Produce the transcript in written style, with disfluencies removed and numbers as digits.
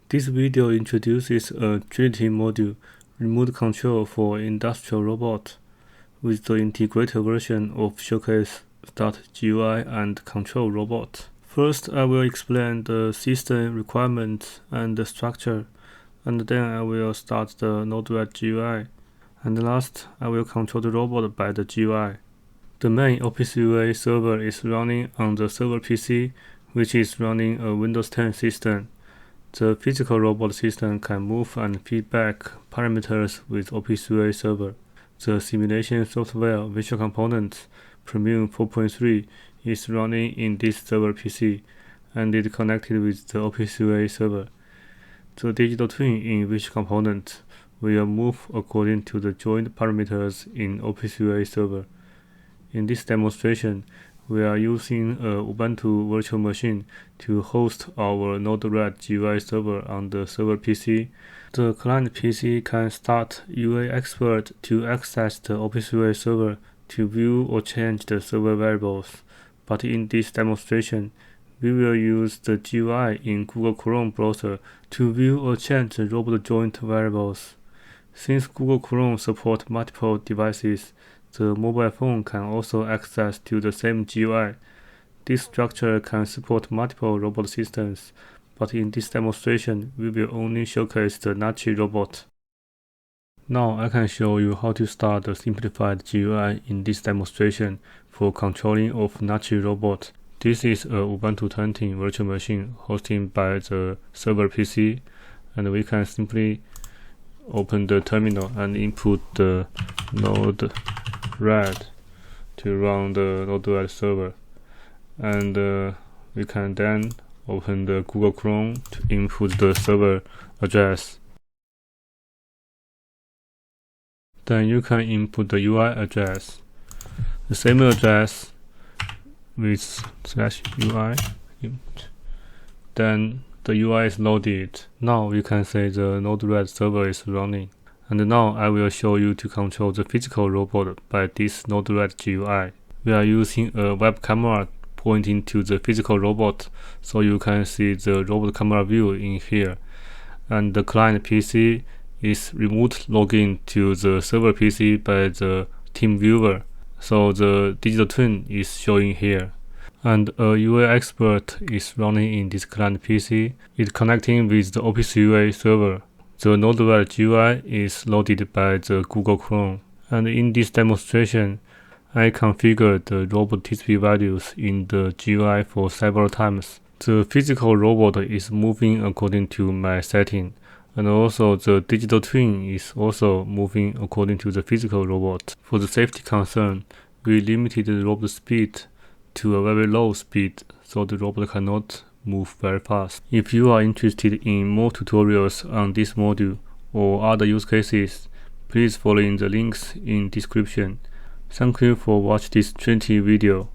This video introduces a TRINITY module, remote control for industrial robots, with the Integrator version of Showcase.GUI and Control Robot. First, I will explain the system requirements and the structure, and then I will start the Node-RED GUI, and last, I will control the robot by the GUI. The main Office UA server is running on the server PC, which is running a Windows 10 system. The physical robot system can move and feedback parameters with Office UA server. The simulation software Visual Components Premium 4.3 is running in this server PC and is connected with the Office UA server. The digital twin in Visual Components will move according to the joined parameters in Office UA server. In this demonstration, we are using a Ubuntu virtual machine to host our Node-RED GUI server on the server PC. The client PC can start UA Expert to access the Office UA server to view or change the server variables. But in this demonstration, we will use the GUI in Google Chrome browser to view or change the robot joint variables. Since Google Chrome supports multiple devices, the mobile phone can also access to the same GUI. This structure can support multiple robot systems, but in this demonstration, we will only showcase the Nachi robot. Now I can show you how to start the simplified GUI in this demonstration for controlling of Nachi robot. This is a Ubuntu 20 virtual machine hosted by the server PC, and we can simply open the terminal and input the Node-RED to run the Node-RED server, and we can then open the Google Chrome to input the server address. Then you can input the UI address, the same address with /UI. Then the UI is loaded. Now we can say the Node-RED server is running. And now I will show you to control the physical robot by this Node-RED GUI. We are using a web camera pointing to the physical robot, so you can see the robot camera view in here. And the client PC is remote login to the server PC by the team viewer, so the digital twin is showing here. And a UA expert is running in this client PC. It's connecting with the Office UA server. The Node-RED GUI is loaded by the Google Chrome. And in this demonstration, I configured the robot TCP values in the GUI for several times. The physical robot is moving according to my setting, and also the digital twin is also moving according to the physical robot. For the safety concern, we limited the robot speed to a very low speed, so the robot cannot move very fast. If you are interested in more tutorials on this module or other use cases, please follow in the links in description. Thank you for watching this TRINITY video.